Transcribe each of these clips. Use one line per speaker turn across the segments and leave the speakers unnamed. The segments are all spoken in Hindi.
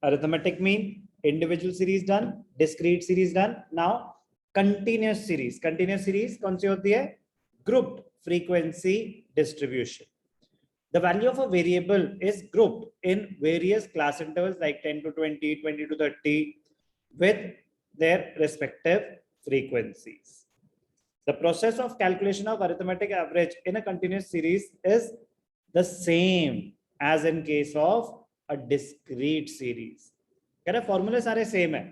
Arithmetic mean, individual series done, discrete series done. Now continuous series. Continuous series कौन सी होती है? Grouped frequency distribution. The value of a variable is grouped in various class intervals like 10 to 20, 20 to 30 with their respective frequencies. The process of calculation of arithmetic average in a continuous series is the same as in case of a discrete series. कह रहे फॉर्मूले सारे सेम है,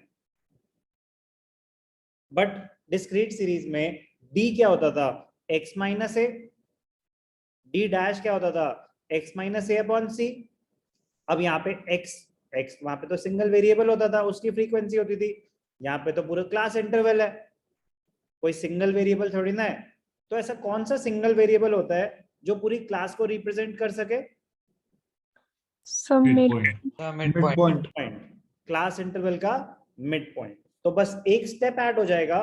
बट डिस्क्रीट सीरीज में d क्या होता था? x माइनस ए. d डैश क्या होता था? x माइनस ए अपॉन सी. अब यहाँ पे x वहां पे तो सिंगल वेरिएबल होता था, उसकी फ्रीक्वेंसी होती थी. यहाँ पे तो पूरा क्लास इंटरवल है, कोई सिंगल वेरिएबल थोड़ी ना है. तो ऐसा कौन सा सिंगल वेरिएबल होता है जो पूरी क्लास को रिप्रेजेंट कर सके?
Mid point.
क्लास इंटरवल का मिड पॉइंट. तो बस एक स्टेप ऐड हो जाएगा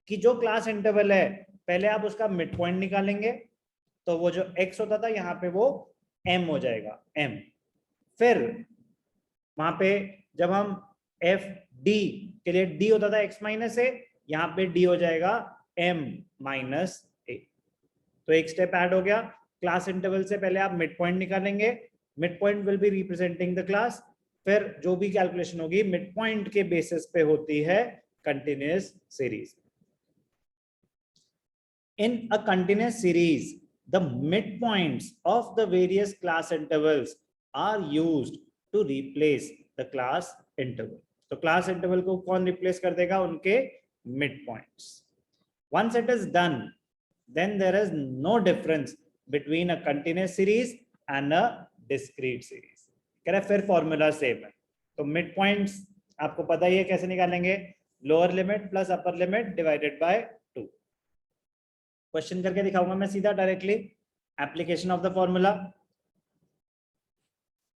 कि जो क्लास इंटरवल है पहले आप उसका मिड पॉइंट निकालेंगे, तो वो जो x होता था यहाँ पे वो m हो जाएगा, m. फिर वहां पे जब हम f d के लिए d होता था x माइनस ए, यहाँ पे d हो जाएगा m माइनस ए. तो एक स्टेप ऐड हो गया. क्लास इंटरवल से पहले आप मिड पॉइंट निकालेंगे, mid point will be representing the class. फिर जो भी कैलकुलेशन होगी मिड पॉइंट के बेसिस पे होती है continuous series. In a continuous series, the midpoints of the various class intervals are used to replace the class interval. तो class interval को कौन replace कर देगा? उनके midpoints. Once it is done, then there is no difference between a continuous series and a discrete series. कह रहा है फिर फॉर्मूला सेम है. तो midpoints आपको पता ही है कैसे निकालेंगे? Lower limit plus upper limit divided by 2. Question करके दिखाऊंगा मैं सीधा directly. Application of the formula.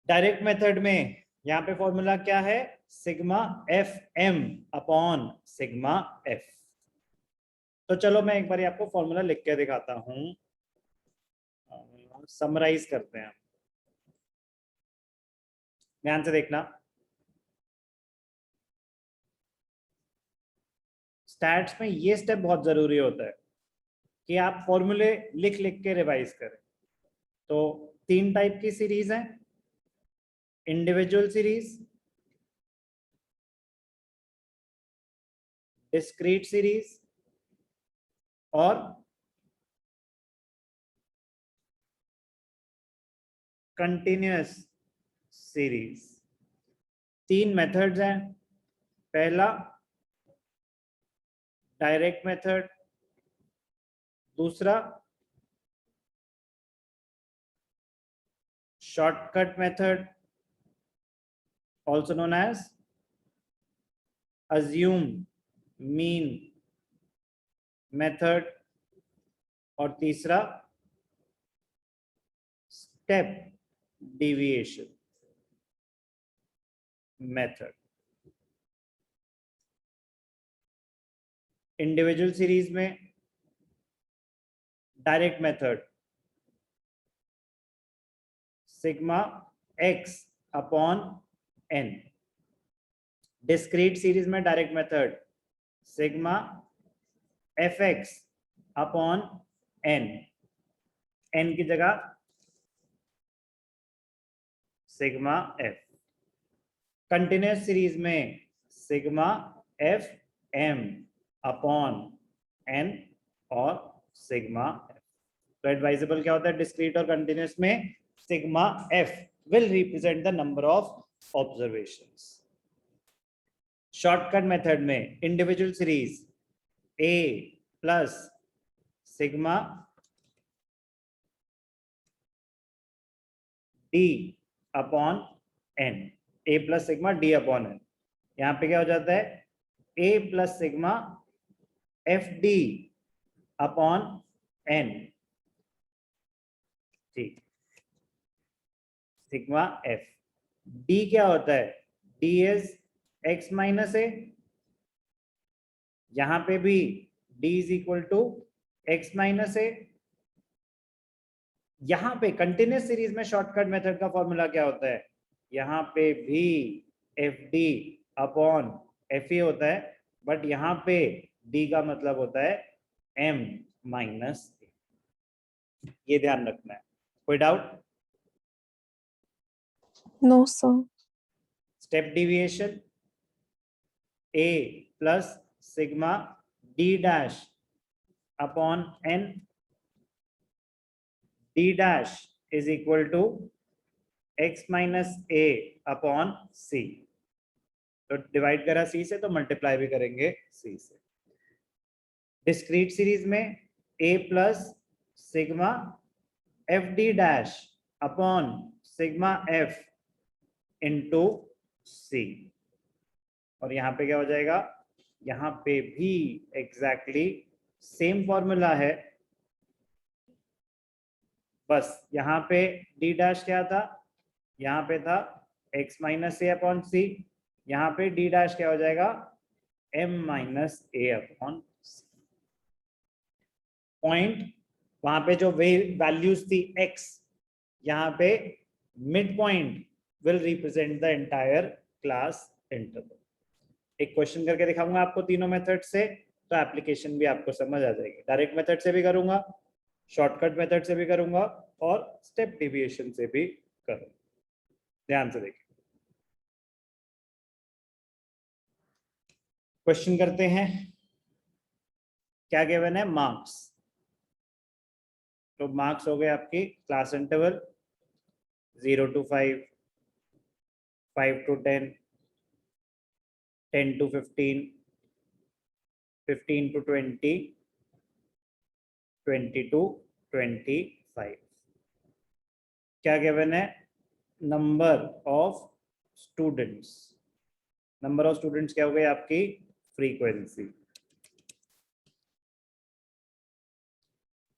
Direct method में यहाँ पे फॉर्मूला क्या है? Sigma F M upon sigma F. तो चलो मैं एक बार आपको फॉर्मूला लिख के दिखाता हूं. समराइज करते हैं, ध्यान से देखना. स्टैट्स में ये स्टेप बहुत जरूरी होता है कि आप फॉर्मूले लिख लिख के रिवाइज करें. तो 3 टाइप की सीरीज हैं: इंडिविजुअल सीरीज, डिस्क्रीट सीरीज और कंटिन्यूअस सीरीज. 3 मेथड्स हैं. पहला डायरेक्ट मेथड, दूसरा shortcut method also known as assume mean method, और तीसरा step deviation method. Individual series में direct method sigma x upon n. Discrete series में direct method sigma fx upon n. n की जगह सिग्मा f. कंटिन्यूअस सीरीज में sigma f m upon n और सिग्मा f. तो एडवाइजेबल क्या होता है डिस्क्रीट और कंटिन्यूअस में? Sigma f will represent the number of observations. Shortcut method में individual series a plus sigma d upon n. a plus sigma d upon n. यहाँ पे क्या हो जाता है? a plus sigma F D upon n. ठीक, सिग्मा एफ. d क्या होता है? d is x minus A. यहां पे भी d is equal to x minus A. यहां पे कंटिन्यूअस सीरीज में शॉर्टकट मेथड का फॉर्मूला क्या होता है? यहां पे भी F D upon F A होता है, बट यहाँ पे डी का मतलब होता है एम माइनस, ये ध्यान रखना है। कोई doubt?
No, sir.
Step deviation A plus sigma D dash upon N, D dash is equal to x minus A upon C. तो डिवाइड करा सी से तो मल्टीप्लाई भी करेंगे सी से। डिस्क्रीट सीरीज में a plus sigma F D dash upon sigma F into C, और यहाँ पे क्या हो जाएगा, यहाँ पे भी एग्जैक्टली सेम फॉर्मूला है, बस यहाँ पे डी डैश क्या था, यहाँ पे था x माइनस ए अपॉन सी, यहाँ पे डी डैश क्या हो जाएगा, m minus A upon C. Point वहां पे जो वैल्यूज थी x, यहाँ पे mid point will represent the entire class interval. एक क्वेश्चन करके दिखाऊंगा आपको तीनों मेथड से, तो एप्लीकेशन भी आपको समझ आ जाएगी। डायरेक्ट मेथड से भी करूंगा, शॉर्टकट मेथड से भी करूंगा, और स्टेप डिविएशन से भी करूंगा। ध्यान से देखिए, क्वेश्चन करते हैं। क्या गिवन है, मार्क्स। तो मार्क्स हो गए आपकी class interval 0 to 5, 5 to 10, 10 to 15, 15 to 20, 20 to 25। क्या गिवन है, number of students. Number of students क्या हो गई आपकी, फ्रीक्वेंसी।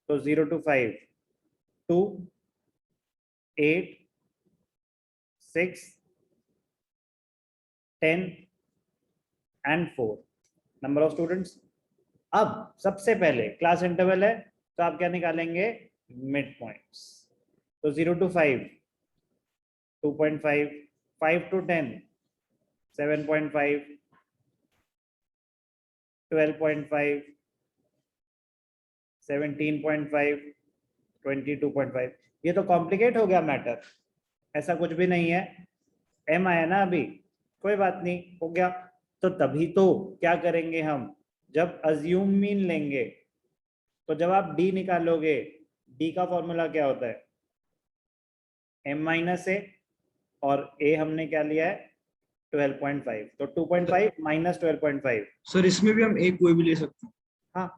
तो 0 to 5, 2, 8, 6, 10 and 4 number of students. अब सबसे पहले क्लास इंटरवल है, तो आप क्या निकालेंगे, मिड पॉइंट्स। तो 0 to 5, 2.5, 5 to 10, 7.5, 12.5, 17.5, 22.5। ये तो कॉम्प्लिकेट हो गया मैटर, ऐसा कुछ भी नहीं है, m आया ना अभी, कोई बात नहीं, हो गया। तो तभी तो क्या करेंगे हम, जब अज्यूम मीन लेंगे, तो जब आप d निकालोगे, d का फॉर्मूला क्या होता है, m माइनस ए, और a हमने क्या लिया है 12.5, तो 2.5 माइनस 12.5।
सर इसमें भी हम एक कोई भी ले सकते हैं?
हाँ,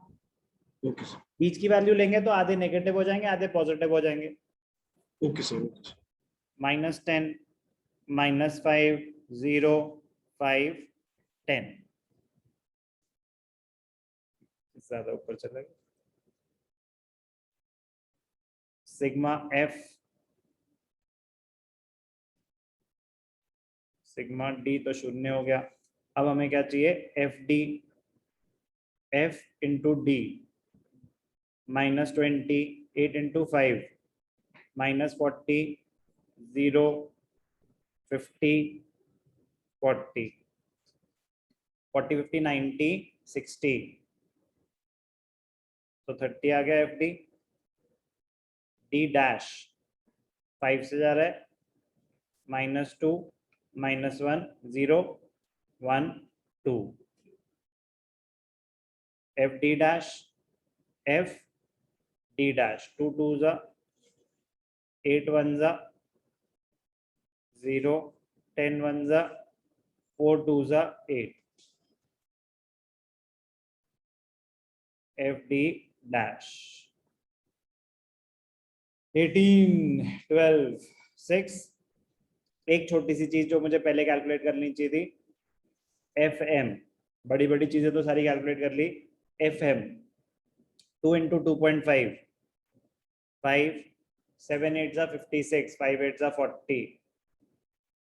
ओके सर,
बीच की वैल्यू लेंगे तो आधे नेगेटिव हो जाएंगे, आधे पॉजिटिव हो जाएंगे।
Okay sir, okay sir.
-10, -5, 0, 5, 10, ज्यादा ऊपर चला गया। सिग्मा एफ, सिग्मा डी तो शून्य हो गया। अब हमें क्या चाहिए, F D, F into D, -20, 8 into 5, -40, 0, 50, 40, 40, 50, 90, 60, तो 30 आ गया एफ डी। डी डैश 5 से जा रहा है, -2, -1, 0, 1, 2। F D dash, F D dash, 2 2 जा 8 1 जा 0, 10 1 जा 4 2 जा 8। F D dash 18, 12, 6। एक छोटी सी चीज जो मुझे पहले कैलकुलेट करनी चाहिए थी, एफ एम, बड़ी बड़ी चीजें तो सारी कैलकुलेट कर ली। एफ एम 2 इंटू 2.5, 5, 7 8 जा 56, 5 8 जा 40,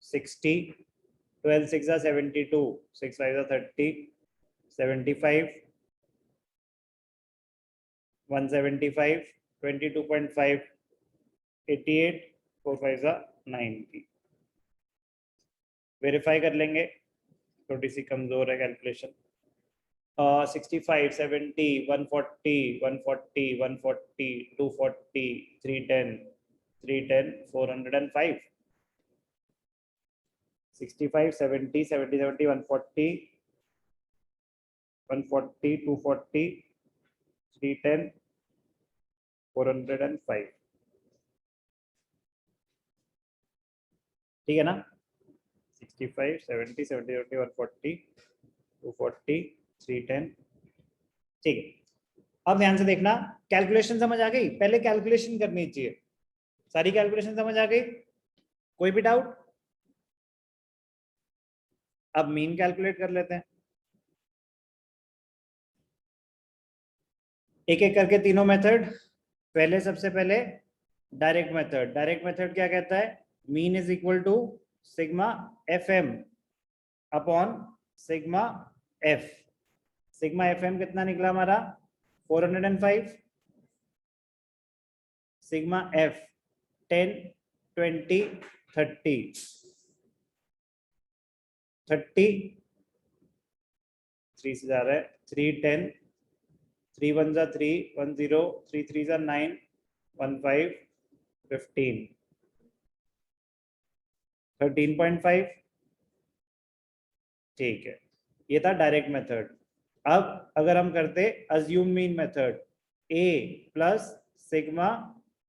60, 12 6 जा 72, 6 5 जा 30, 75, 175, 22.5, 88, 4 5 जा 90। वेरीफाई कर लेंगे, थोड़ी सी कमजोर है कैलकुलेशन। 65, 70, 140, 140, 140, 240, 310, 310, 405, 65, 70, 70, 70, 140, 140, 240, 310, 405। ठीक है ना? 65, 70, 70, 70, 140, 240, 310। ठीक है, अब ध्यान से देखना, कैलकुलेशन समझ आ गई? पहले कैलकुलेशन करनी चाहिए। सारी कैलकुलेशन समझ आ गई? कोई भी डाउट? अब मीन कैलकुलेट कर लेते हैं, एक एक करके तीनों मेथड। पहले सबसे पहले डायरेक्ट मेथड। डायरेक्ट मेथड क्या कहता है? Mean is equal to sigma F M upon sigma F. Sigma F M कितना निकला हमारा? 405। सिग्मा एफ 10, 20, 30, 30, 3 से जा रहा है, 3, 10, 3 1 जा 3, 1 0, 3 3 जा 9, 1 5, 15, 13.5। ठीक है, ये था डायरेक्ट मेथड। अब अगर हम करते assume mean method, a plus sigma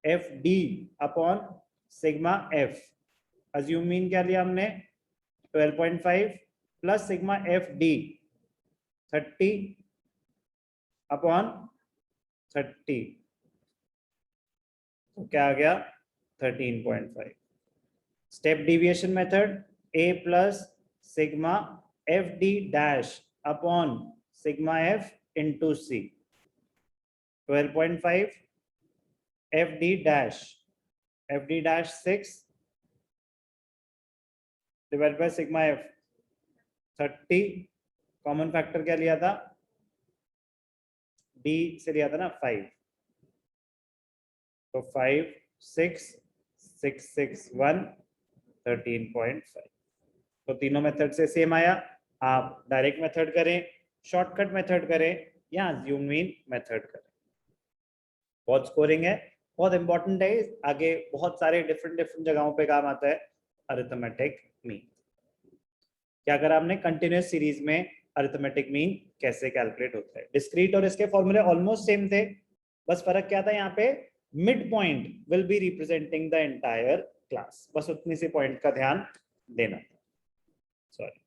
F D upon sigma F. Assume mean क्या लिया हमने? 12.5 plus sigma F D 30 upon 30, तो क्या आ गया? 13.5। Step deviation method, a plus sigma F D dash upon sigma F into C. 12.5 F D dash, F D dash 6 divide by sigma F 30। Common factor क्या लिया था? डी से लिया था ना 5, तो 5, 6, 6, 6, 1, 13.5। तो तीनों मेथड से सेम आया। आप डायरेक्ट मेथड करें, शॉर्टकट मेथड करें, या अज्यूम मीन मेथड करें, बहुत स्कोरिंग है, बहुत इंपॉर्टेंट है, आगे बहुत सारे डिफरेंट डिफरेंट जगहों पे काम आता है अरिथमेटिक मीन। क्या करा हमने? कंटिन्यूअस सीरीज में अरिथमेटिक मीन कैसे कैलकुलेट होता है। डिस्क्रीट और इसके फॉर्मूले ऑलमोस्ट सेम थे, बस फर्क क्या था यहाँ पे? Mid point will be representing the entire class, बस उतनी सी पॉइंट का ध्यान देना। सॉरी।